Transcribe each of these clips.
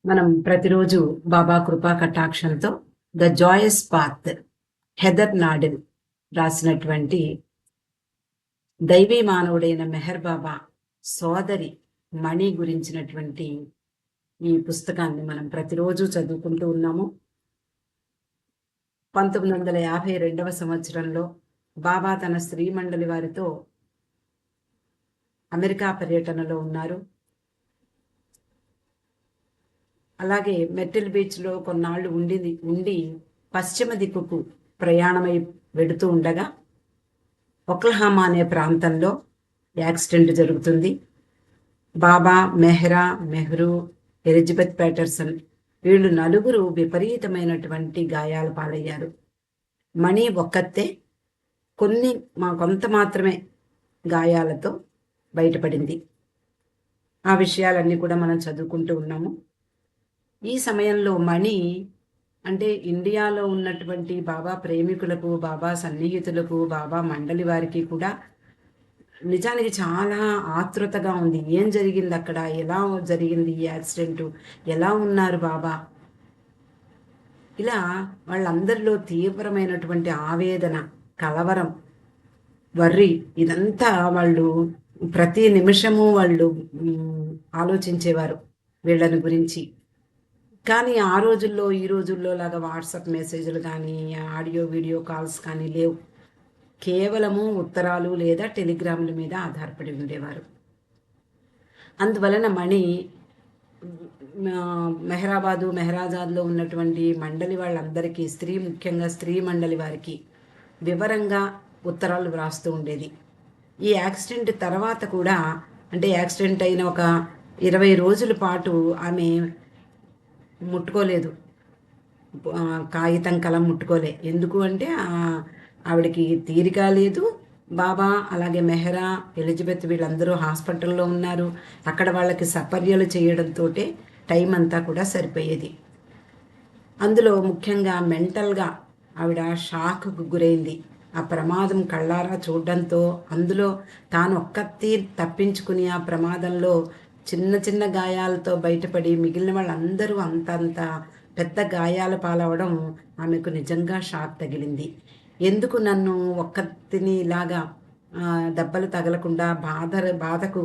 మనం ప్రతిరోజు బాబా కృపా కటాక్షంతో ద జాయస్ పాత్ హెదర్ నాడెల్ రాసినటువంటి దైవీ మానవుడైన మెహర్ బాబా సోదరి మణి గురించినటువంటి ఈ పుస్తకాన్ని మనం ప్రతిరోజు చదువుకుంటూ ఉన్నాము. 1952వ సంవత్సరంలో బాబా తన స్త్రీ మండలి వారితో అమెరికా పర్యటనలో ఉన్నారు. అలాగే మెర్టిల్ బీచ్లో కొన్నాళ్ళు ఉండి పశ్చిమ దిక్కుకు ప్రయాణమై వెడుతూ ఉండగా ఒక్లహామా అనే ప్రాంతంలో యాక్సిడెంట్ జరుగుతుంది. బాబా, మెహ్రా, మెహ్రూ, ఎలిజబెత్ ప్యాటర్సన్ వీళ్ళు నలుగురు విపరీతమైనటువంటి గాయాలు పాలయ్యారు. మణి ఒక్కతే కొంత మాత్రమే గాయాలతో బయటపడింది. ఆ విషయాలన్నీ కూడా మనం చదువుకుంటూ ఉన్నాము. ఈ సమయంలో మణి అంటే ఇండియాలో ఉన్నటువంటి బాబా ప్రేమికులకు, బాబా సన్నిహితులకు, బాబా మండలి వారికి కూడా నిజానికి చాలా ఆతృతగా ఉంది. ఏం జరిగింది అక్కడ, ఎలా జరిగింది ఈ యాక్సిడెంటు, ఎలా ఉన్నారు బాబా, ఇలా వాళ్ళందరిలో తీవ్రమైనటువంటి ఆవేదన, కలవరం, వర్రి ఇదంతా వాళ్ళు ప్రతి నిమిషము వాళ్ళు ఆలోచించేవారు వీళ్ళని గురించి. కానీ ఆ రోజుల్లో ఈ రోజుల్లో లాగా వాట్సాప్ మెసేజ్లు కానీ ఆడియో వీడియో కాల్స్ కానీ లేవు. కేవలము ఉత్తరాలు లేదా టెలిగ్రాముల మీద ఆధారపడి ఉండేవారు. అందువలన మణి మెహరాజాద్లో ఉన్నటువంటి మండలి వాళ్ళందరికీ, ముఖ్యంగా స్త్రీ మండలి వారికి వివరంగా ఉత్తరాలు వ్రాస్తూ ఉండేది. ఈ యాక్సిడెంట్ తర్వాత కూడా, అంటే యాక్సిడెంట్ అయిన ఒక 20 రోజుల పాటు ఆమె ముట్టుకోలేదు, కాగితం కలం ముట్టుకోలే. ఎందుకు అంటే ఆవిడకి తీరిక లేదు. బాబా అలాగే మెహ్రా, ఎలిజబెత్ వీళ్ళందరూ హాస్పిటల్లో ఉన్నారు. అక్కడ వాళ్ళకి సపర్యలు చేయడంతో టైం అంతా కూడా సరిపోయేది. అందులో ముఖ్యంగా మెంటల్గా ఆవిడ షాక్కు గురైంది. ఆ ప్రమాదం కళ్ళారా చూడడంతో అందులో తాను ఒక్కతి తప్పించుకుని ఆ ప్రమాదంలో చిన్న చిన్న గాయాలతో బయటపడి మిగిలిన వాళ్ళందరూ అంతంత పెద్ద గాయాల పాలవడం ఆమెకు నిజంగా షాక్ తగిలింది. ఎందుకు నన్ను ఒక్కతిని ఇలాగా దెబ్బలు తగలకుండా బాధకు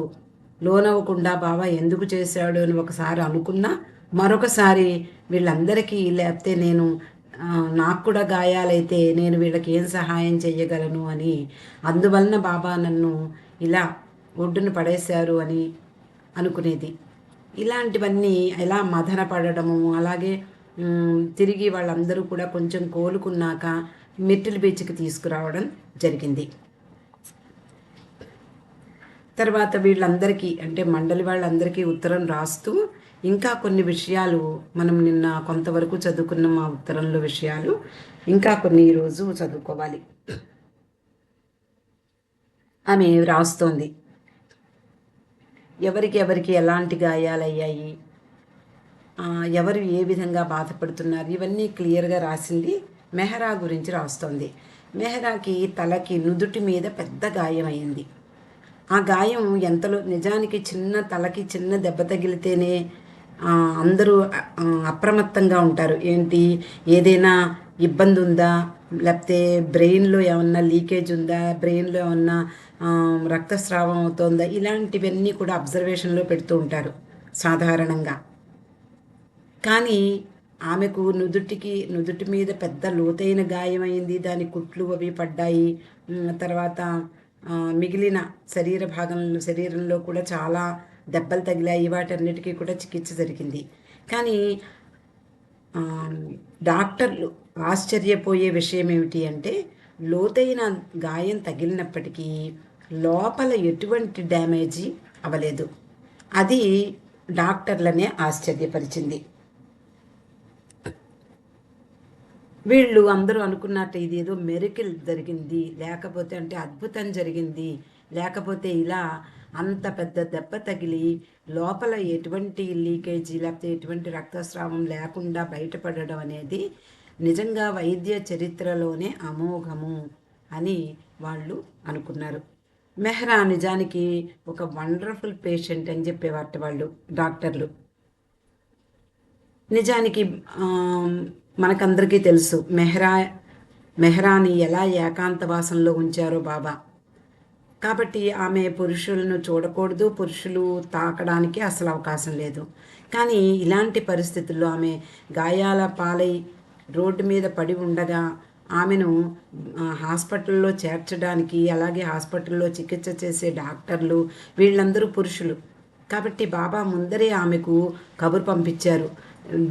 లోనవ్వకుండా బాబా ఎందుకు చేశాడు అని ఒకసారి అనుకున్నా, మరొకసారి వీళ్ళందరికీ లేకపోతే నాకు కూడా గాయాలైతే నేను వీళ్ళకి ఏం సహాయం చేయగలను అని, అందువలన బాబా నన్ను ఇలా ఒడ్డున పడేశారు అని అనుకునేది. ఇలాంటివన్నీ ఎలా మదన పడడము, అలాగే తిరిగి వాళ్ళందరూ కూడా కొంచెం కోలుకున్నాక మిర్టిల్ బీచ్కి తీసుకురావడం జరిగింది. తర్వాత వీళ్ళందరికీ, అంటే మండలి వాళ్ళందరికీ ఉత్తరం రాస్తూ ఇంకా కొన్ని విషయాలు మనం నిన్న కొంతవరకు చదువుకున్న మా ఉత్తరంలో విషయాలు ఇంకా కొన్ని ఈరోజు చదువుకోవాలి. ఆమె రాస్తోంది, ఎవరికి ఎలాంటి గాయాలయ్యాయి, ఎవరు ఏ విధంగా బాధపడుతున్నారు, ఇవన్నీ క్లియర్గా రాసింది. మెహ్రా గురించి రాస్తోంది. మెహ్రాకి తలకి నుదుటి మీద పెద్ద గాయం అయింది. ఆ గాయం ఎంతలో నిజానికి తలకి చిన్న దెబ్బ తగిలితేనే అందరూ అప్రమత్తంగా ఉంటారు. ఏంటి, ఏదైనా ఇబ్బంది ఉందా, లేకపోతే బ్రెయిన్లో ఏమన్నా లీకేజ్ ఉందా, బ్రెయిన్లో ఏమన్నా రక్తస్రావం అవుతుందా, ఇలాంటివన్నీ కూడా అబ్జర్వేషన్లో పెడుతూ ఉంటారు సాధారణంగా. కానీ ఆమెకు నుదుటి మీద పెద్ద లోతైన గాయమైంది. దాని కుట్లు అవి పడ్డాయి. తర్వాత మిగిలిన శరీరంలో కూడా చాలా దెబ్బలు తగిలాయి. వాటన్నిటికీ కూడా చికిత్స జరిగింది. కానీ డాక్టర్లు ఆశ్చర్యపోయే విషయం ఏమిటి అంటే, లోతైన గాయం తగిలినప్పటికీ లోపల ఎటువంటి డ్యామేజీ అవ్వలేదు. అది డాక్టర్లనే ఆశ్చర్యపరిచింది. వీళ్ళు అందరూ అనుకున్నట్టు ఇది ఏదో మెరికల్ జరిగింది, లేకపోతే అంటే అద్భుతం జరిగింది, లేకపోతే ఇలా అంత పెద్ద దెబ్బ తగిలి లోపల ఎటువంటి లీకేజీ లేకపోతే ఎటువంటి రక్తస్రావం లేకుండా బయటపడడం అనేది నిజంగా వైద్య చరిత్రలోనే అమోఘము అని వాళ్ళు అనుకున్నారు. మెహ్రా నిజానికి ఒక వండర్ఫుల్ పేషెంట్ అని చెప్పేవారు వాళ్ళు డాక్టర్లు. నిజానికి మనకందరికీ తెలుసు మెహరాని ఎలా ఏకాంతవాసంలో ఉంచారో బాబా. కాబట్టి ఆమె పురుషులను చూడకూడదు, పురుషులు తాకడానికి అసలు అవకాశం లేదు. కానీ ఇలాంటి పరిస్థితుల్లో ఆమె గాయాల పాలై రోడ్డు మీద పడి ఉండగా ఆమెను హాస్పిటల్లో చేర్చడానికి, అలాగే హాస్పిటల్లో చికిత్స చేసే డాక్టర్లు వీళ్ళందరూ పురుషులు. కాబట్టి బాబా ముందరే ఆమెకు కబురు పంపించారు,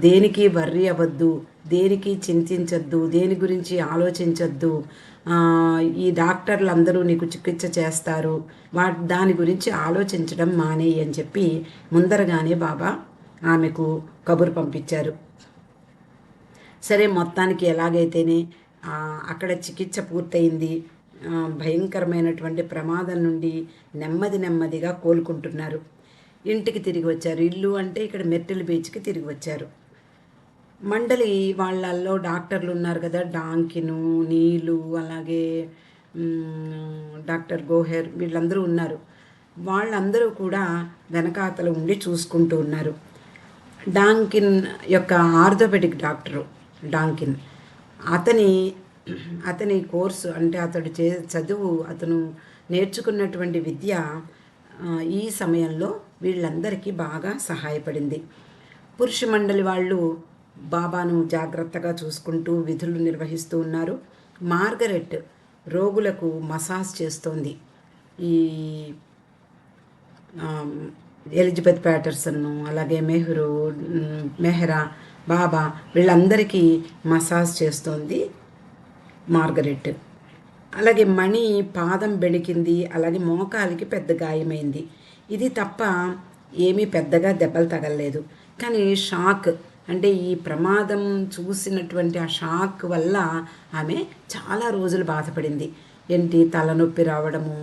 దేనికి వర్రీ అవ్వద్దు, దేనికి చింతించద్దు, దేని గురించి ఆలోచించద్దు, ఈ డాక్టర్లు అందరూ నీకు చికిత్స చేస్తారు, దాని గురించి ఆలోచించడం మానేయి అని చెప్పి ముందరగానే బాబా ఆమెకు కబురు పంపించారు. సరే, మొత్తానికి ఎలాగైతేనే అక్కడ చికిత్స పూర్తయింది. భయంకరమైనటువంటి ప్రమాదం నుండి నెమ్మదిగా కోలుకుంటున్నారు. ఇంటికి తిరిగి వచ్చారు. ఇల్లు అంటే ఇక్కడ మెర్టిల్ బీచ్కి తిరిగి వచ్చారు. మండలి వాళ్ళల్లో డాక్టర్లు ఉన్నారు కదా, డాంకిను, నీలు, అలాగే డాక్టర్ గోహెర్, వీళ్ళందరూ ఉన్నారు. వాళ్ళందరూ కూడా వెనకాతలు ఉండి చూసుకుంటూ ఉన్నారు. డాంకిన్ యొక్క ఆర్థోపెడిక్ డాక్టరు డాంకిన్, అతని కోర్సు అంటే అతడు చదువు, అతను నేర్చుకున్నటువంటి విద్య ఈ సమయంలో వీళ్ళందరికీ బాగా సహాయపడింది. పురుష మండలి వాళ్ళు బాబాను జాగ్రత్తగా చూసుకుంటూ విధులు నిర్వహిస్తూ ఉన్నారు. మార్గరెట్ రోగులకు మసాజ్ చేస్తోంది. ఈ ఎలిజబెత్ ప్యాటర్సన్ను, అలాగే మెహరా, బాబా వీళ్ళందరికీ మసాజ్ చేస్తోంది మార్గరెట్. అలాగే మణి పాదం బెణికింది, అలాగే మోకాలికి పెద్ద గాయమైంది. ఇది తప్ప ఏమీ పెద్దగా దెబ్బలు తగలలేదు. కానీ షాక్ అంటే ఈ ప్రమాదం చూసినటువంటి ఆ షాక్ వల్ల ఆమె చాలా రోజులు బాధపడింది. ఏంటి, తలనొప్పి రావడము,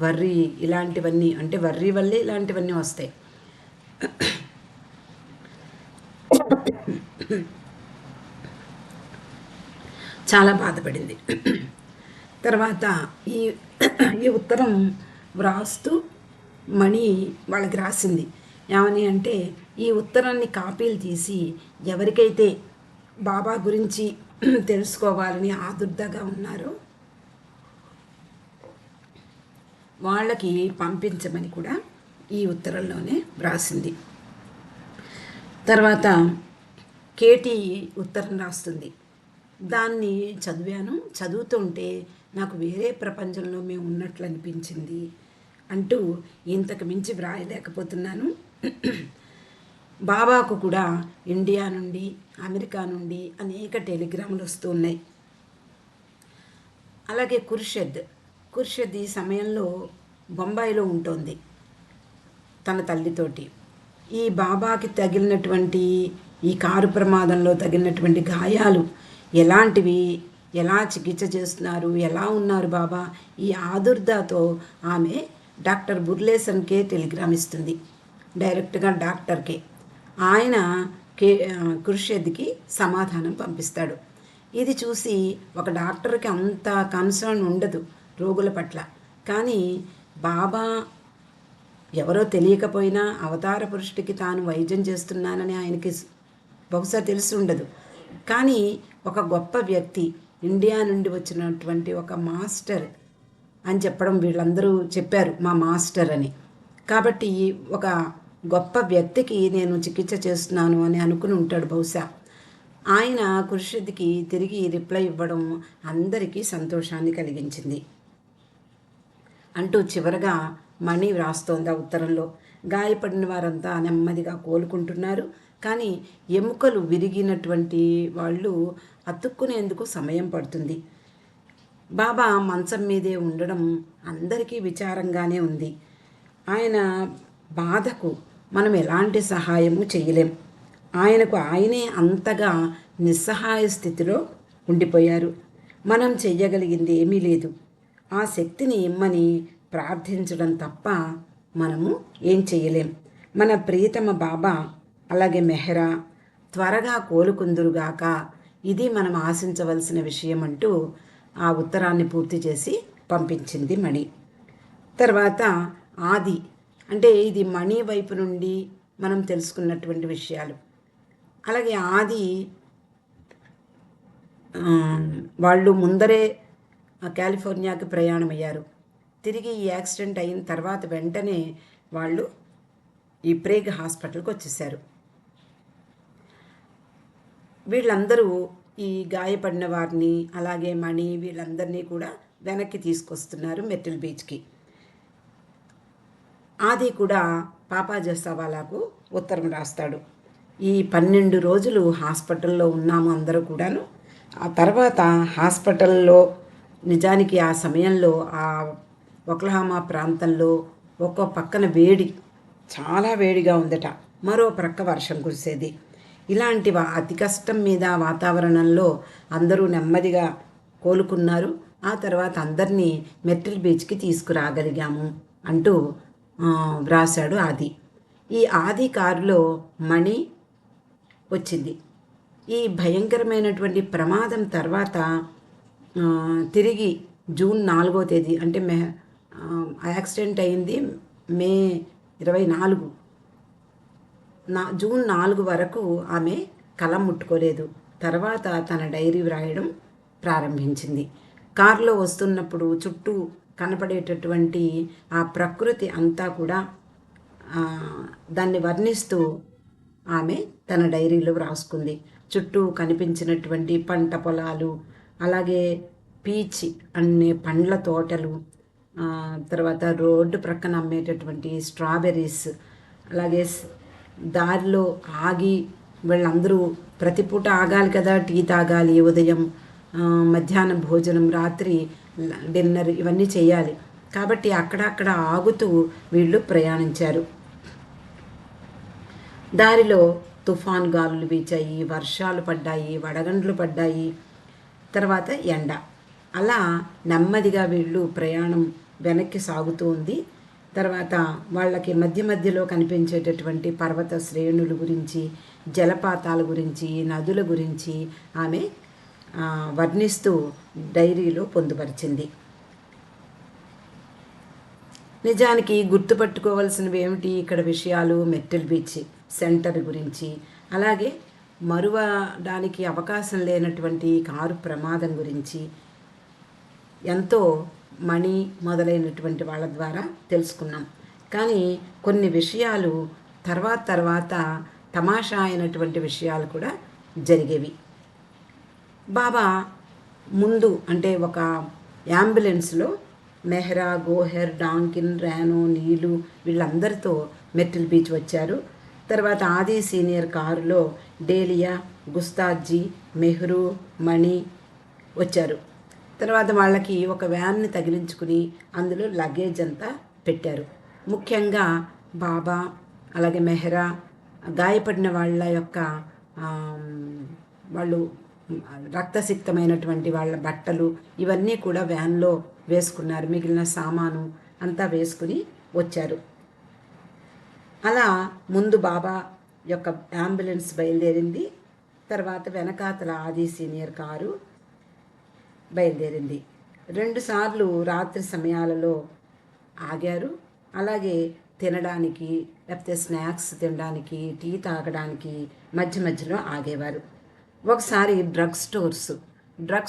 వర్రీ, ఇలాంటివన్నీ, అంటే వర్రీ వల్లే ఇలాంటివన్నీ వస్తాయి. చాలా బాధపడింది. తర్వాత ఈ ఉత్తరం వ్రాస్తూ మణి వాళ్ళకి రాసింది. ఏమని అంటే, ఈ ఉత్తరాన్ని కాపీలు తీసి ఎవరికైతే బాబా గురించి తెలుసుకోవాలని ఆదుర్దాగా ఉన్నారో వాళ్ళకి పంపించమని కూడా ఈ ఉత్తరంలోనే వ్రాసింది. తర్వాత కేటీ ఉత్తరం రాస్తుంది. దాన్ని చదువుతుంటే నాకు వేరే ప్రపంచంలో మేము ఉన్నట్లు అనిపించింది అంటూ ఇంతకు మించి వ్రాయలేకపోతున్నాను. బాబాకు కూడా ఇండియా నుండి, అమెరికా నుండి అనేక టెలిగ్రాములు వస్తూ ఉన్నాయి. అలాగే ఖుర్షద్ ఈ సమయంలో బొంబాయిలో ఉంటుంది తన తల్లితోటి. ఈ బాబాకి తగిలినటువంటి, ఈ కారు ప్రమాదంలో తగిలినటువంటి గాయాలు ఎలాంటివి, ఎలా చికిత్స చేస్తున్నారు, ఎలా ఉన్నారు బాబా, ఈ ఆదుర్దాతో ఆమె డాక్టర్ బుర్లేసన్కే టెలిగ్రామ్ ఇస్తుంది, డైరెక్ట్గా డాక్టర్కే. ఆయన ఖుర్షద్కి సమాధానం పంపిస్తాడు. ఇది చూసి ఒక డాక్టర్కి అంత కన్సర్న్ ఉండదు రోగుల పట్ల. కానీ బాబా ఎవరో తెలియకపోయినా అవతార పురుషుడికి తాను వైద్యం చేస్తున్నానని ఆయనకి బహుశా తెలిసి ఉండదు. కానీ ఒక గొప్ప వ్యక్తి, ఇండియా నుండి వచ్చినటువంటి ఒక మాస్టర్ అని చెప్పడం, వీళ్ళందరూ చెప్పారు మా మాస్టర్ అని. కాబట్టి ఒక గొప్ప వ్యక్తికి నేను చికిత్స చేస్తున్నాను అని అనుకుని ఉంటాడు బహుశా. ఆయన ఖుర్షద్కి తిరిగి రిప్లై ఇవ్వడం అందరికీ సంతోషాన్ని కలిగించింది అంటూ చివరగా మణి వ్రాస్తోంది ఆ ఉత్తరంలో. గాయపడిన వారంతా నెమ్మదిగా కోలుకుంటున్నారు. కానీ ఎముకలు విరిగినటువంటి వాళ్ళు అతుక్కునేందుకు సమయం పడుతుంది. బాబా మంచం మీదే ఉండడం అందరికీ విచారంగానే ఉంది. ఆయన బాధకు మనం ఎలాంటి సహాయము చేయలేం. ఆయనకు ఆయనే అంతగా నిస్సహాయ స్థితిలో ఉండిపోయారు. మనం చెయ్యగలిగింది ఏమీ లేదు. ఆ శక్తిని ఇమ్మని ప్రార్థించడం తప్ప మనము ఏం చేయలేం. మన ప్రియతమ బాబా, అలాగే మెహరా త్వరగా కోలుకుందురుగాక, ఇది మనం ఆశించవలసిన విషయం అంటూ ఆ ఉత్తరాన్ని పూర్తి చేసి పంపించింది మణి. తర్వాత ఆది, అంటే ఇది మణి వైపు నుండి మనం తెలుసుకున్నటువంటి విషయాలు. అలాగే ఆది వాళ్ళు ముందరే కాలిఫోర్నియాకి ప్రయాణమయ్యారు. తిరిగి ఈ యాక్సిడెంట్ అయిన తర్వాత వెంటనే వాళ్ళు ఈ ప్రేగ్ హాస్పిటల్కి వచ్చేసారు. వీళ్ళందరూ ఈ గాయపడిన వారిని అలాగే మణి వీళ్ళందరినీ కూడా వెనక్కి తీసుకొస్తున్నారు మెర్టిల్ బీచ్కి. ఆది కూడా పాపా జసావాలాకు ఉత్తరం రాస్తాడు. ఈ 12 రోజులు హాస్పిటల్లో ఉన్నాము అందరూ కూడాను. ఆ తర్వాత హాస్పిటల్లో నిజానికి ఆ సమయంలో ఆ ఒక్లహామా ప్రాంతంలో ఒక్కో పక్కన వేడి, చాలా వేడిగా ఉందట, మరో ప్రక్క వర్షం కురిసేది. ఇలాంటి అతి కష్టం మీద వాతావరణంలో అందరూ నెమ్మదిగా కోలుకున్నారు. ఆ తర్వాత అందరినీ మెర్టిల్ బీచ్కి తీసుకురాగలిగాము అంటూ వ్రాశాడు ఆది. ఈ ఆది కారులో మణి వచ్చింది. ఈ భయంకరమైనటువంటి ప్రమాదం తర్వాత తిరిగి జూన్ 4వ తేదీ అంటే యాక్సిడెంట్ అయింది మే 24. జూన్ 4 వరకు ఆమె కలం ముట్టుకోలేదు. తర్వాత తన డైరీ వ్రాయడం ప్రారంభించింది. కారులో వస్తున్నప్పుడు చుట్టూ కనపడేటటువంటి ఆ ప్రకృతి అంతా కూడా దాన్ని వర్ణిస్తూ ఆమె తన డైరీలో వ్రాసుకుంది. చుట్టూ కనిపించినటువంటి పంట పొలాలు, అలాగే పీచ్ అనే పండ్ల తోటలు, తర్వాత రోడ్డు ప్రక్కన అమ్మేటటువంటి స్ట్రాబెర్రీస్, అలాగే దారిలో ఆగి వీళ్ళందరూ ప్రతిపూట ఆగాలి కదా, టీ తాగాలి, ఉదయం మధ్యాహ్నం భోజనం, రాత్రి డిన్నర్ ఇవన్నీ చేయాలి. కాబట్టి అక్కడక్కడ ఆగుతూ వీళ్ళు ప్రయాణించారు. దారిలో తుఫాన్ గాలులు వీచాయి, వర్షాలు పడ్డాయి, వడగండ్లు పడ్డాయి, తర్వాత ఎండ. అలా నెమ్మదిగా వీళ్ళు ప్రయాణం వెనక్కి సాగుతూ ఉంది. తర్వాత వాళ్ళకి మధ్య మధ్యలో కనిపించేటటువంటి పర్వత శ్రేణుల గురించి, జలపాతాల గురించి, నదుల గురించి ఆమె వర్ణిస్తూ డైరీలో పొందుపరిచింది. నిజానికి గుర్తుపట్టుకోవాల్సినవి ఏమిటి ఇక్కడ విషయాలు? మెర్టిల్ బీచ్ సెంటర్ గురించి, అలాగే మరువడానికి అవకాశం లేనటువంటి కారు ప్రమాదం గురించి ఎంతో మణి మొదలైనటువంటి వాళ్ళ ద్వారా తెలుసుకున్నాం. కానీ కొన్ని విషయాలు తర్వాత తమాషా అయినటువంటి విషయాలు కూడా జరిగేవి. బాబా ముందు అంటే ఒక అంబులెన్స్లో మెహ్రా, గోహెర్, డాంకిన్, రానో, నీలు వీళ్ళందరితో మెర్టిల్ బీచ్ వచ్చారు. తర్వాత ఆది సీనియర్ కారులో డేలియా, గుస్తాజీ, మెహ్రూ, మణి వచ్చారు. తర్వాత వాళ్ళకి ఒక వ్యాన్ని తగిలించుకుని అందులో లగేజ్ అంతా పెట్టారు. ముఖ్యంగా బాబా అలాగే మెహ్రా, గాయపడిన వాళ్ళ యొక్క వాళ్ళు రక్తసిక్తమైనటువంటి వాళ్ళ బట్టలు ఇవన్నీ కూడా వ్యాన్లో వేసుకున్నారు. మిగిలిన సామాను అంతా వేసుకుని వచ్చారు. అలా ముందు బాబా యొక్క అంబులెన్స్ బయలుదేరింది. తర్వాత వెనకాతల ఆది సీనియర్ కారు బయలుదేరింది. 2 సార్లు రాత్రి సమయాలలో ఆగారు. అలాగే తినడానికి, లేకపోతే స్నాక్స్ తినడానికి, టీ తాగడానికి మధ్య మధ్యలో ఆగేవారు. ఒకసారి డ్రగ్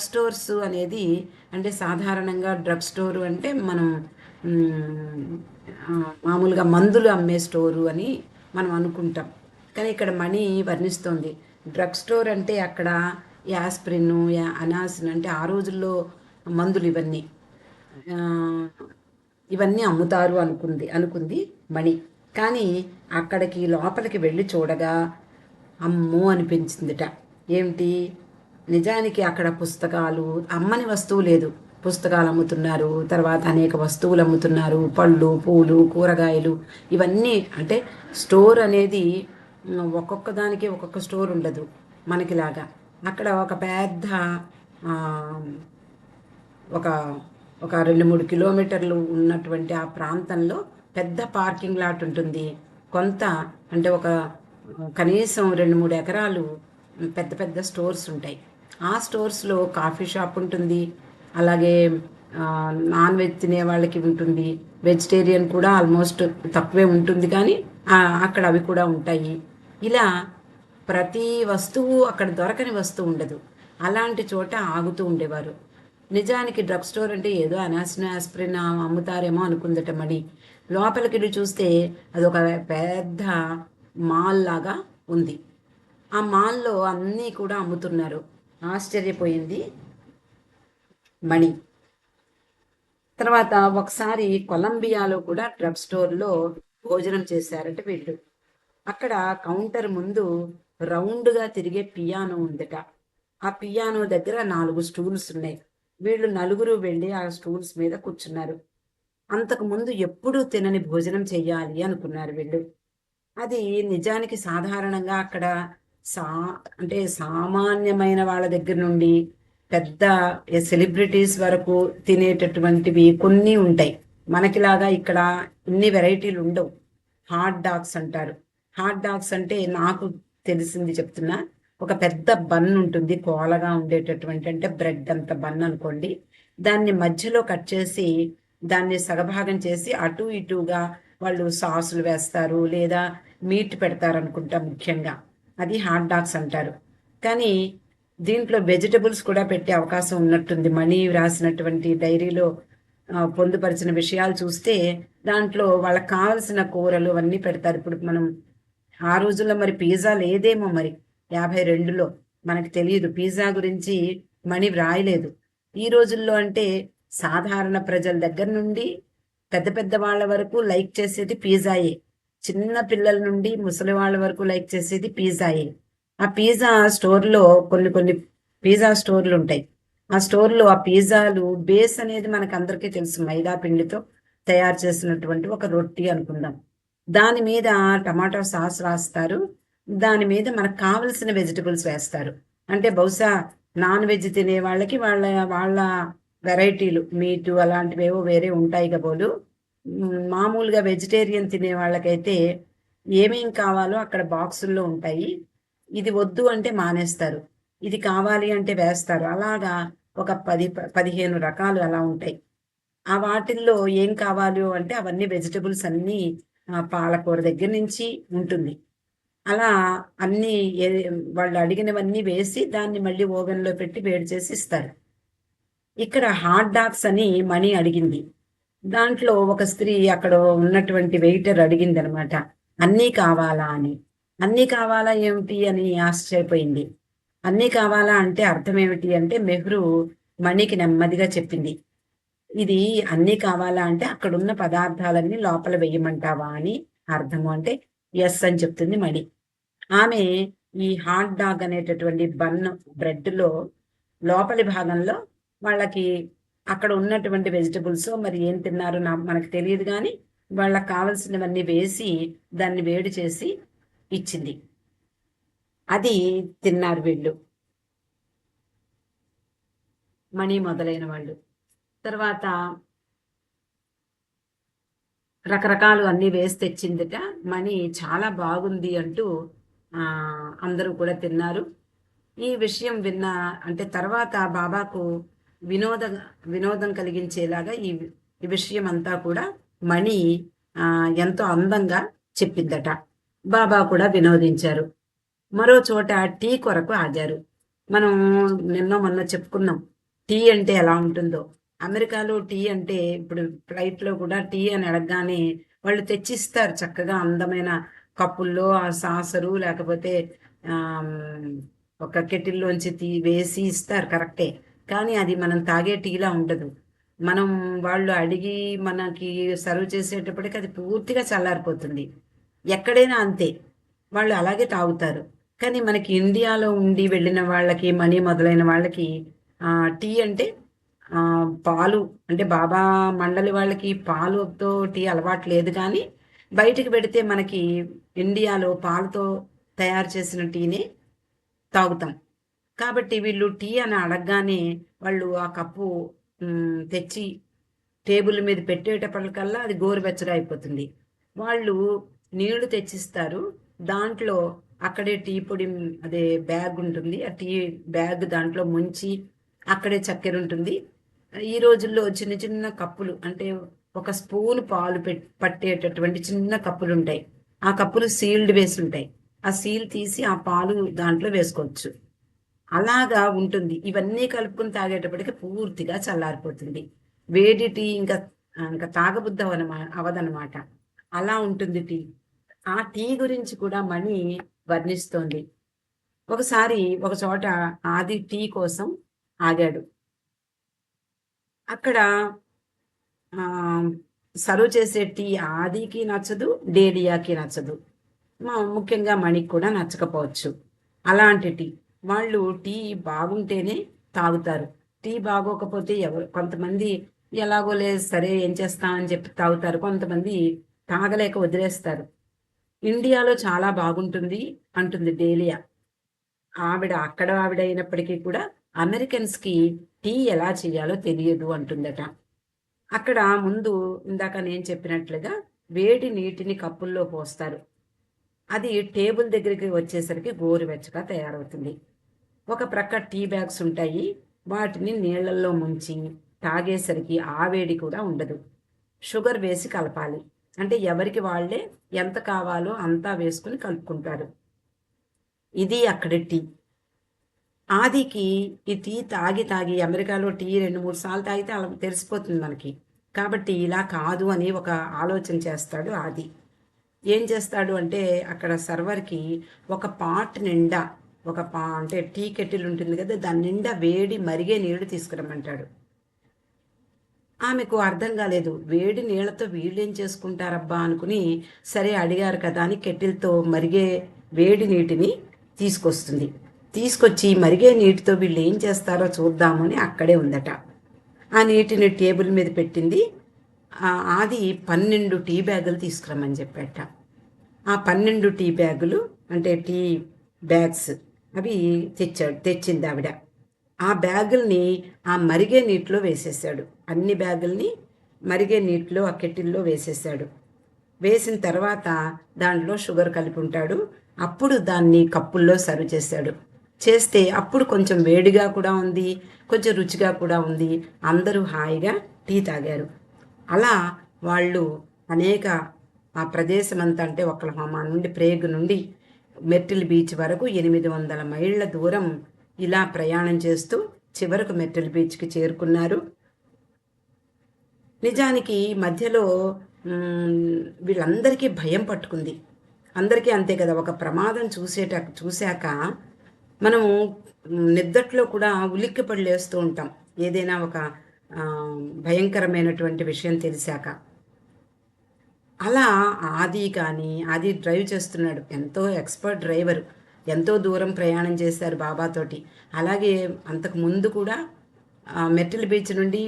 స్టోర్స్ అనేది అంటే సాధారణంగా డ్రగ్ స్టోరు అంటే మనం మామూలుగా మందులు అమ్మే స్టోరు అని మనం అనుకుంటాం. కానీ ఇక్కడ మణి వర్ణిస్తోంది డ్రగ్ స్టోర్ అంటే అక్కడ యాస్ప్రిన్, అనాసిన్ అంటే ఆ రోజుల్లో మందులు ఇవన్నీ అమ్ముతారు అనుకుంది మణి. కానీ అక్కడికి లోపలికి వెళ్ళి చూడగా అమ్మో అనిపించిందిట. ఏమిటి? నిజానికి అక్కడ పుస్తకాలు, అమ్మని వస్తువు లేదు, పుస్తకాలు అమ్ముతున్నారు. తర్వాత అనేక వస్తువులు అమ్ముతున్నారు, పళ్ళు, పూలు, కూరగాయలు ఇవన్నీ. అంటే స్టోర్ అనేది ఒక్కొక్క దానికి ఒక్కొక్క స్టోర్ ఉండదు మనకిలాగా. అక్కడ ఒక పెద్ద ఒక 2-3 కిలోమీటర్లు ఉన్నటువంటి ఆ ప్రాంతంలో పెద్ద పార్కింగ్ లాట్ ఉంటుంది. కొంత అంటే ఒక కనీసం 2-3 ఎకరాలు పెద్ద పెద్ద స్టోర్స్ ఉంటాయి. ఆ స్టోర్స్లో కాఫీ షాప్ ఉంటుంది, అలాగే నాన్ వెజ్ తినే వాళ్ళకి ఉంటుంది, వెజిటేరియన్ కూడా ఆల్మోస్ట్ తక్కువే ఉంటుంది, కానీ అక్కడ అవి కూడా ఉంటాయి. ఇలా ప్రతి వస్తువు అక్కడ దొరకని వస్తువు ఉండదు. అలాంటి చోట ఆగుతూ ఉండేవారు. నిజానికి డ్రగ్ స్టోర్ అంటే ఏదో ఆస్పిరిన్ అమ్ముతారేమో అనుకుందట మణి. లోపలికెళ్ళి చూస్తే అదొక పెద్ద మాల్ లాగా ఉంది. ఆ మాల్‌లో అన్నీ కూడా అమ్ముతున్నారు. ఆశ్చర్యపోయింది మణి. తర్వాత ఒకసారి కొలంబియాలో కూడా డ్రగ్ స్టోర్‌లో భోజనం చేశారట వీళ్ళు. అక్కడ కౌంటర్ ముందు రౌండ్‌గా తిరిగే పియానో ఉందట. ఆ పియానో దగ్గర 4 స్టూల్స్ ఉన్నాయి. వీళ్ళు నలుగురు వెళ్ళి ఆ స్టూల్స్ మీద కూర్చున్నారు. అంతకుముందు ఎప్పుడూ తినని భోజనం చెయ్యాలి అనుకున్నారు వీళ్ళు. అది నిజానికి సాధారణంగా అక్కడ సా అంటే సామాన్యమైన వాళ్ళ దగ్గర నుండి పెద్ద సెలబ్రిటీస్ వరకు తినేటటువంటివి కొన్ని ఉంటాయి. మనకిలాగా ఇక్కడ ఇన్ని వెరైటీలు ఉండవు. హాట్ డాగ్స్ అంటారు. హాట్ డాగ్స్ అంటే నాకు తెలిసింది చెప్తున్నా. ఒక పెద్ద బన్ ఉంటుంది. కోలగా ఉండేటటువంటి అంటే బ్రెడ్ అంత బన్ అనుకోండి. దాన్ని మధ్యలో కట్ చేసి దాన్ని సగభాగం చేసి అటు ఇటుగా వాళ్ళు సాసులు వేస్తారు లేదా మీట్ పెడతారనుకుంటా ముఖ్యంగా. అది హాట్ డాగ్స్ అంటారు. కానీ దీంట్లో వెజిటబుల్స్ కూడా పెట్టే అవకాశం ఉన్నట్టుంది. మణి రాసినటువంటి డైరీలో పొందుపరిచిన విషయాలు చూస్తే దాంట్లో వాళ్ళకి కావలసిన కూరలు అవన్నీ పెడతారు. ఇప్పుడు మనం ఆ రోజుల్లో మరి పిజ్జా లేదేమో మరి 52లో మనకు తెలియదు. పిజ్జా గురించి మణి వ్రాయలేదు. ఈ రోజుల్లో అంటే సాధారణ ప్రజల దగ్గర నుండి పెద్ద పెద్ద వాళ్ళ వరకు లైక్ చేసేది పిజ్జాయే. చిన్న పిల్లల నుండి ముసలి వాళ్ళ వరకు లైక్ చేసేది పిజ్జాయే. ఆ పిజ్జా స్టోర్‌లో కొన్ని కొన్ని పిజ్జా స్టోర్‌లు ఉంటాయి. ఆ స్టోర్‌లో ఆ పిజ్జాలు బేస్ అనేది మనకందరికీ తెలుసు. మైదా పిండితో తయారు చేసినటువంటి ఒక రొట్టి అనుకుందాం. దాని మీద టమాటో సాస్ రాస్తారు. దాని మీద మనకు కావలసిన వెజిటబుల్స్ వేస్తారు. అంటే బహుశా నాన్ వెజ్ తినే వాళ్ళకి వాళ్ళ వాళ్ళ వెరైటీలు మీటు అలాంటివేవో వేరే ఉంటాయి కాబోలు. మామూలుగా వెజిటేరియన్ తినే వాళ్ళకైతే ఏమేం కావాలో అక్కడ బాక్సుల్లో ఉంటాయి. ఇది వద్దు అంటే మానేస్తారు. ఇది కావాలి అంటే వేస్తారు. అలాగా ఒక 15 రకాలు అలా ఉంటాయి. ఆ వాటిల్లో ఏం కావాలో అంటే అవన్నీ వెజిటబుల్స్ అన్నీ పాలకూర దగ్గర నుంచి ఉంటుంది. అలా అన్నీ ఏ వాళ్ళు అడిగినవన్నీ వేసి దాన్ని మళ్ళీ ఓవెన్‌లో పెట్టి వేడి చేసి ఇస్తారు. ఇక్కడ హాట్ డాగ్స్ అని మణి అడిగింది. దాంట్లో ఒక స్త్రీ అక్కడ ఉన్నటువంటి వెయిటర్ అడిగిందనమాట. అన్నీ కావాలా అని. అన్నీ కావాలా ఏమిటి అని ఆశ్చర్యపోయింది. అన్నీ కావాలా అంటే అర్థమేమిటి అంటే మెహ్రు మణికి నెమ్మదిగా చెప్పింది. ఇది అన్నీ కావాలా అంటే అక్కడున్న పదార్థాలన్నీ లోపల వెయ్యమంటావా అని అర్థము అంటే యెస్ అని చెప్తుంది మణి. ఆమె ఈ హాట్ డాగ్ అనేటటువంటి బ్రెడ్‌లో లోపలి భాగంలో వాళ్ళకి అక్కడ ఉన్నటువంటి వెజిటబుల్సో మరి ఏం తిన్నారో మనకు తెలీదు గానీ, వాళ్ళకి కావాల్సినవన్నీ వేసి దాన్ని వేడి చేసి ఇచ్చింది. అది తిన్నారు వీళ్ళు. మణి మొదలైన వాళ్ళు. తర్వాత రకరకాలు అన్నీ వేసి తెచ్చిందట. మణి చాలా బాగుంది అంటూ అందరూ కూడా తిన్నారు. ఈ విషయం విన్న అంటే తర్వాత బాబాకు వినోద వినోదం కలిగించేలాగా ఈ విషయం అంతా కూడా మణి ఎంతో అందంగా చెప్పిందట. బాబా కూడా వినోదించారు. మరో చోట టీ కొరకు ఆగారు. మనం నిన్న మొన్న చెప్పుకున్నాం. టీ అంటే ఎలా ఉంటుందో. అమెరికాలో టీ అంటే ఇప్పుడు ఫ్లైట్‌లో కూడా టీ అని అడగగానే వాళ్ళు తెచ్చిస్తారు చక్కగా అందమైన కప్పుల్లో ఆ సాసరు లేకపోతే ఆహ్, హ్మ్, ఒక కెటిల్‌లోంచి వేసి ఇస్తారు కరెక్టే. కానీ అది మనం తాగే టీలా ఉండదు. మనం వాళ్ళు అడిగి మనకి సర్వ్ చేసేటప్పటికి అది పూర్తిగా చల్లారిపోతుంది. ఎక్కడైనా అంతే. వాళ్ళు అలాగే తాగుతారు. కానీ మనకి ఇండియాలో ఉండి వెళ్ళిన వాళ్ళకి, మనీ మొదలైన వాళ్ళకి టీ అంటే పాలు అంటే బాబా మండలి వాళ్ళకి పాలుతో టీ అలవాటు లేదు గానీ, బయటికి వెడితే మనకి ఇండియాలో పాలతో తయారు చేసిన టీనే తాగుతాం. కాబట్టి వీళ్ళు టీ అని అడగగానే వాళ్ళు ఆ కప్పు తెచ్చి టేబుల్ మీద పెట్టేటప్పటికల్లా అది గోరువెచ్చగా అయిపోతుంది. వాళ్ళు నీళ్లు తెచ్చిస్తారు. దాంట్లో అక్కడే టీ పొడి అదే బ్యాగ్ ఉంటుంది. ఆ టీ బ్యాగ్ దాంట్లో ముంచి అక్కడే చక్కెరుంటుంది. ఈ రోజుల్లో చిన్న చిన్న కప్పులు అంటే ఒక స్పూన్ పాలు పట్టేటటువంటి చిన్న కప్పులుంటాయి. ఆ కప్పులు సీల్డ్ వేసుంటాయి. ఆ సీల్ తీసి ఆ పాలు దాంట్లో వేసుకోవచ్చు. అలాగా ఉంటుంది. ఇవన్నీ కలుపుకొని తాగేటప్పటికి పూర్తిగా చల్లారిపోతుంది. వేడి టీ ఇంకా తాగబుద్ధి అవ్వదనమాట. అలా ఉంటుంది టీ. ఆ టీ గురించి కూడా మణి వర్ణిస్తోంది. ఒకసారి ఒక చోట ఆది టీ కోసం ఆగాడు. అక్కడ ఆహ్, సర్వ్ చేసే టీ ఆదికి నచ్చదు, డేలియాకి నచ్చదు. ముఖ్యంగా మణికి కూడా నచ్చకపోవచ్చు. అలాంటి టీ. వాళ్ళు టీ బాగుంటేనే తాగుతారు. టీ బాగోకపోతే కొంతమంది ఎలాగోలే సరే ఏం చేస్తాం అని చెప్పి తాగుతారు. కొంతమంది తాగలేక వదిలేస్తారు. ఇండియాలో చాలా బాగుంటుంది అంటుంది డేలియా. అక్కడ ఆవిడయినప్పటికీ కూడా అమెరికన్స్‌కి టీ ఎలా చేయాలో తెలియదు అంటుందట. అక్కడ ముందు ఇందాక నేను చెప్పినట్లుగా వేడి నీటిని కప్పుల్లో పోస్తారు. అది టేబుల్ దగ్గరికి వచ్చేసరికి గోరువెచ్చగా తయారవుతుంది. ఒక ప్రక్క టీ బ్యాగ్స్ ఉంటాయి. వాటిని నీళ్ళల్లో ముంచి తాగేసరికి ఆ వేడి కూడా ఉండదు. షుగర్ వేసి కలపాలి. అంటే ఎవరికి వాళ్ళే ఎంత కావాలో అంతా వేసుకొని కలుపుకుంటారు. ఇది అక్కడి టీ. ఆదికి ఈ టీ తాగి తాగి అమెరికాలో టీ 2, 3 సార్లు తాగితే అలా తెలిసిపోతుంది మనకి. కాబట్టి ఇలా కాదు అని ఒక ఆలోచన చేస్తాడు ఆది. ఏం చేస్తాడు అంటే అక్కడ సర్వర్‌కి ఒక పాట్ నిండా అంటే టీ కెటిల్ ఉంటుంది కదా! దాని నిండా వేడి మరిగే నీళ్లు తీసుకురమ్మంటాడు. ఆమెకు అర్థం కాలేదు. వేడి నీళ్ళతో వీళ్ళేం చేసుకుంటారబ్బా అనుకుని, సరే అడిగారు కదా అని కెటిల్‌తో మరిగే వేడి నీటిని తీసుకొస్తుంది. తీసుకొచ్చి మరిగే నీటితో వీళ్ళేం చేస్తారో చూద్దాము అని అక్కడే ఉందట. ఆ నీటిని టేబుల్ మీద పెట్టింది. ఆది 12 టీ బ్యాగులు తీసుకురమ్మని చెప్పాడట. ఆ 12 టీ బ్యాగులు అంటే టీ బ్యాగ్స్ అవి తెచ్చిందావిడ. ఆ బ్యాగుల్ని ఆ మరిగే నీటిలో వేసేసాడు. అన్ని బ్యాగుల్ని మరిగే నీటిలో ఆ కెటిల్‌లో వేసేసాడు. వేసిన తర్వాత దాంట్లో షుగర్ కలిపి ఉంటాడు. అప్పుడు దాన్ని కప్పుల్లో సర్వ్ చేశాడు. చేస్తే అప్పుడు కొంచెం వేడిగా కూడా ఉంది. కొంచెం రుచిగా కూడా ఉంది. అందరూ హాయిగా టీ తాగారు. అలా వాళ్ళు అనేక ఆ ప్రదేశమంతా అంటే ఒక్లహోమా నుండి ప్రేగ్ నుండి మెర్టిల్ బీచ్ వరకు 800 మైళ్ళ దూరం ఇలా ప్రయాణం చేస్తూ చివరకు మెర్టిల్ బీచ్‌కి చేరుకున్నారు. నిజానికి మధ్యలో వీళ్ళందరికీ భయం పట్టుకుంది. అందరికీ అంతే కదా! ఒక ప్రమాదం చూసాక మనము నిద్దట్లో కూడా ఉలిక్కిపడి లేస్తూ ఉంటాం. ఏదైనా ఒక భయంకరమైనటువంటి విషయం తెలిసాక. అలా ఆది డ్రైవ్ చేస్తున్నాడు. ఎంతో ఎక్స్‌పర్ట్ డ్రైవరు. ఎంతో దూరం ప్రయాణం చేశారు బాబాతోటి. అలాగే అంతకు ముందు కూడా మెర్టిల్ బీచ్ నుండి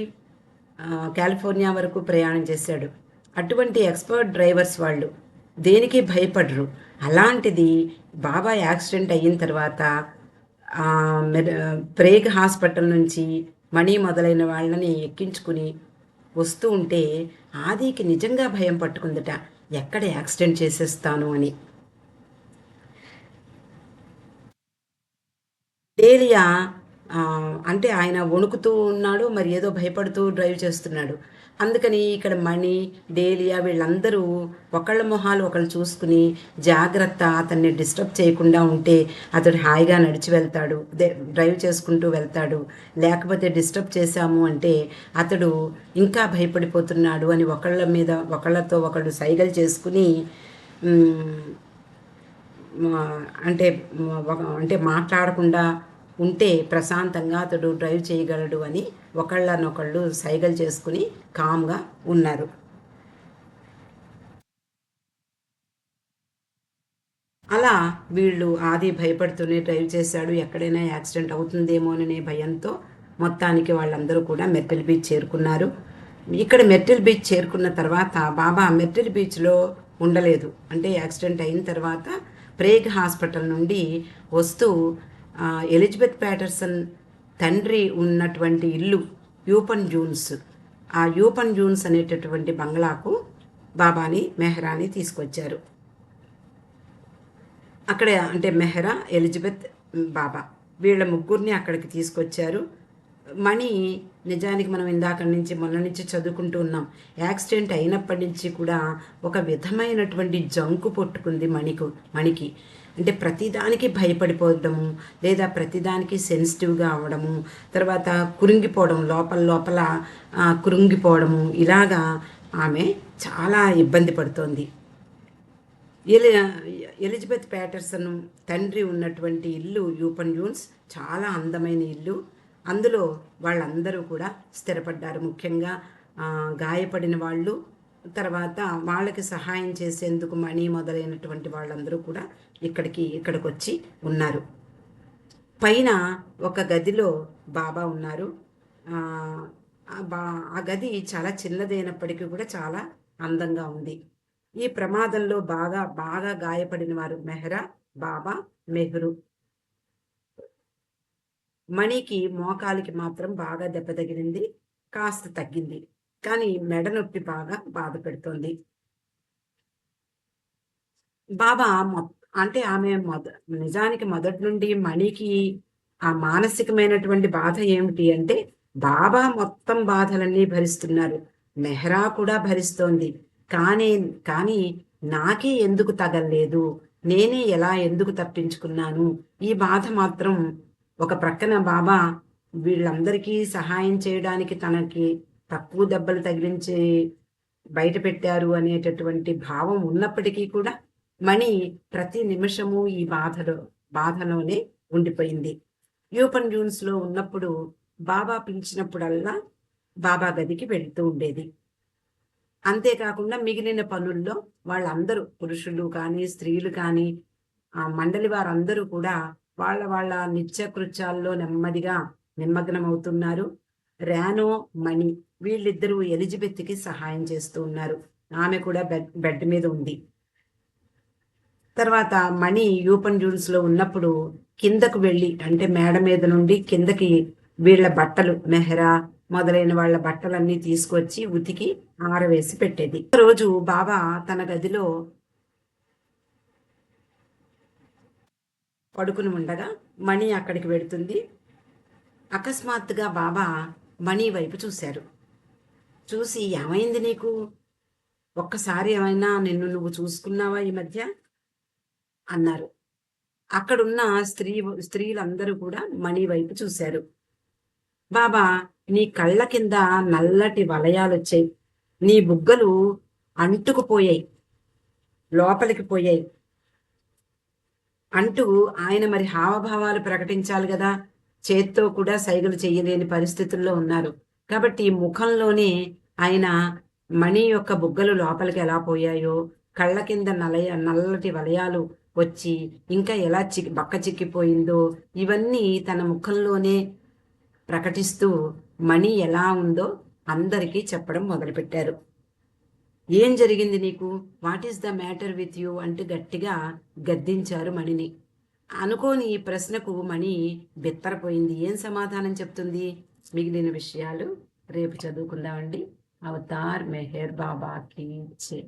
కాలిఫోర్నియా వరకు ప్రయాణం చేశాడు. అటువంటి ఎక్స్‌పర్ట్ డ్రైవర్స్ వాళ్ళు. దేనికి భయపడరు. అలాంటిది బాబా యాక్సిడెంట్ అయిన తర్వాత ప్రేగ్ హాస్పిటల్ నుంచి మణి మొదలైన వాళ్ళని ఎక్కించుకుని వస్తూ ఉంటే ఆదికి నిజంగా భయం పట్టుకుందట. ఎక్కడ యాక్సిడెంట్ చేసేస్తాను అని. డేలియా అంటే ఆయన వణుకుతూ ఉన్నాడు. మరి ఏదో భయపడుతూ డ్రైవ్ చేస్తున్నాడు. అందుకని ఇక్కడ మణి, డేలియా వీళ్ళందరూ ఒకళ్ళ మొహాలు ఒకళ్ళు చూసుకుని జాగ్రత్త అతన్ని డిస్టర్బ్ చేయకుండా ఉంటే అతడు హాయిగా నడిచి వెళ్తాడు. డ్రైవ్ చేసుకుంటూ వెళ్తాడు. లేకపోతే డిస్టర్బ్ చేశాము అంటే అతడు ఇంకా భయపడిపోతున్నాడు అని ఒకళ్ళతో ఒకళ్ళు సైగలు చేసుకుని అంటే అంటే మాట్లాడకుండా ఉంటే ప్రశాంతంగా అతడు డ్రైవ్ చేయగలడు అని ఒకళ్ళనొకళ్ళు సైగలు చేసుకుని కామ్గా ఉన్నారు. అలా వీళ్ళు ఆది భయపడుతూనే డ్రైవ్ చేశాడు. ఎక్కడైనా యాక్సిడెంట్ అవుతుందేమోననే భయంతో మొత్తానికి వాళ్ళందరూ కూడా మెర్టిల్ బీచ్ చేరుకున్నారు. ఇక్కడ మెర్టిల్ బీచ్ చేరుకున్న తర్వాత బాబా మెర్టిల్ బీచ్లో ఉండలేదు. అంటే యాక్సిడెంట్ అయిన తర్వాత ప్రేగ్ హాస్పిటల్ నుండి వస్తూ ఎలిజబెత్ ప్యాటర్సన్ తండ్రి ఉన్నటువంటి ఇల్లు యూపన్ జూన్స్, ఆ యూపన్ జూన్స్ అనేటటువంటి బంగ్లాకు బాబాని మెహరాని తీసుకొచ్చారు. అక్కడ అంటే మెహరా, ఎలిజబెత్, బాబా వీళ్ళ ముగ్గురిని అక్కడికి తీసుకొచ్చారు. మణి నిజానికి మనం మొన్న నుంచి చదువుకుంటూ ఉన్నాం. యాక్సిడెంట్ అయినప్పటి నుంచి కూడా ఒక విధమైనటువంటి జంకు పట్టుకుంది మణికి. అంటే ప్రతిదానికి భయపడిపోవడము, లేదా ప్రతిదానికి సెన్సిటివ్గా అవ్వడము, తర్వాత కురింగిపోవడం, లోపల లోపల కురింగిపోవడము, ఇలాగా ఆమె చాలా ఇబ్బంది పడుతోంది. ఎలి ఎలిజబెత్ ప్యాటర్సన్ తండ్రి ఉన్నటువంటి ఇల్లు యూపన్ యూన్స్ చాలా అందమైన ఇల్లు. అందులో వాళ్ళందరూ కూడా స్థిరపడ్డారు. ముఖ్యంగా గాయపడిన వాళ్ళు, తర్వాత వాళ్ళకి సహాయం చేసేందుకు మణి మొదలైనటువంటి వాళ్ళందరూ కూడా ఇక్కడికి వచ్చి ఉన్నారు. పైన ఒక గదిలో బాబా ఉన్నారు. ఆ గది చాలా చిన్నదైనప్పటికీ కూడా చాలా అందంగా ఉంది. ఈ ప్రమాదంలో బాగా బాగా గాయపడిన వారు మెహ్రా, బాబా, మెహ్రు. మణికి మోకాలికి మాత్రం బాగా దెబ్బ తగిలింది, కాస్త తగ్గింది. కానీ మెడ నొప్పి బాగా బాధ పెడుతోంది. బాబా అంటే ఆమె నిజానికి మొదటి నుండి మణికి ఆ మానసికమైనటువంటి బాధ ఏమిటి అంటే, బాబా మొత్తం బాధలన్నీ భరిస్తున్నారు, మెహ్రా కూడా భరిస్తోంది. కానీ నాకే ఎందుకు తగల్లేదు, నేనే ఎలా ఎందుకు తప్పించుకున్నాను, ఈ బాధ మాత్రం. ఒక ప్రక్కన బాబా వీళ్ళందరికీ సహాయం చేయడానికి తనకి తక్కువ దెబ్బలు తగిలించి బయట పెట్టారు అనేటటువంటి భావం ఉన్నప్పటికీ కూడా మణి ప్రతి నిమిషము ఈ బాధలోనే ఉండిపోయింది. యూపన్ యూన్స్లో ఉన్నప్పుడు బాబా పిలిచినప్పుడల్లా బాబా గదికి వెళ్తూ ఉండేది. అంతేకాకుండా మిగిలిన పనుల్లో వాళ్ళందరూ, పురుషులు కానీ స్త్రీలు కానీ, ఆ మండలి వారందరూ కూడా వాళ్ళ వాళ్ళ నిత్యకృత్యాల్లో నెమ్మదిగా నిమగ్నమవుతున్నారు. రానో, మణి వీళ్ళిద్దరూ ఎలిజబెత్కి సహాయం చేస్తూ ఉన్నారు. ఆమె కూడా బెడ్ మీద ఉంది. తర్వాత మణి యూపన్ జూన్స్లో ఉన్నప్పుడు కిందకు వెళ్ళి, అంటే మేడ మీద నుండి కిందకి వీళ్ళ బట్టలు, మెహ్రా మొదలైన వాళ్ళ బట్టలన్నీ తీసుకొచ్చి ఉతికి ఆరవేసి పెట్టేది. రోజు బాబా తన గదిలో పడుకుని ఉండగా మణి అక్కడికి వెడుతుంది. అకస్మాత్తుగా బాబా మణి వైపు చూశారు. చూసి, ఏమైంది నీకు, ఒక్కసారి ఏమైనా నిన్ను నువ్వు చూసుకున్నావా ఈ మధ్య అన్నారు. అక్కడున్న స్త్రీలందరూ కూడా మణి వైపు చూశారు. బాబా, నీ కళ్ళ కింద నల్లటి వలయాలు వచ్చాయి, నీ బుగ్గలు అంటుకుపోయాయి, లోపలికి పోయాయి అంటూ ఆయన మరి హావభావాలు ప్రకటించాలి కదా, చేత్తో కూడా సైగలు చేయలేని పరిస్థితుల్లో ఉన్నారు. కాబట్టి ముఖంలోనే ఆయన మణి యొక్క బుగ్గలు లోపలికి ఎలా పోయాయో, కళ్ళ కింద నల్లటి వలయాలు వచ్చి ఇంకా ఎలా బక్క చిక్కిపోయిందో, ఇవన్నీ తన ముఖంలోనే ప్రకటిస్తూ మణి ఎలా ఉందో అందరికీ చెప్పడం మొదలుపెట్టారు. ఏం జరిగింది నీకు, what is the matter with you అంటూ గట్టిగా గద్దించారు మణిని. అనుకోని ఈ ప్రశ్నకు మణి బెత్తరపోయింది. ఏం సమాధానం చెప్తుంది? మిగిలిన విషయాలు రేపు చదువుకుందామండి. అవతార్ మెహర్ బాబా కీ జై.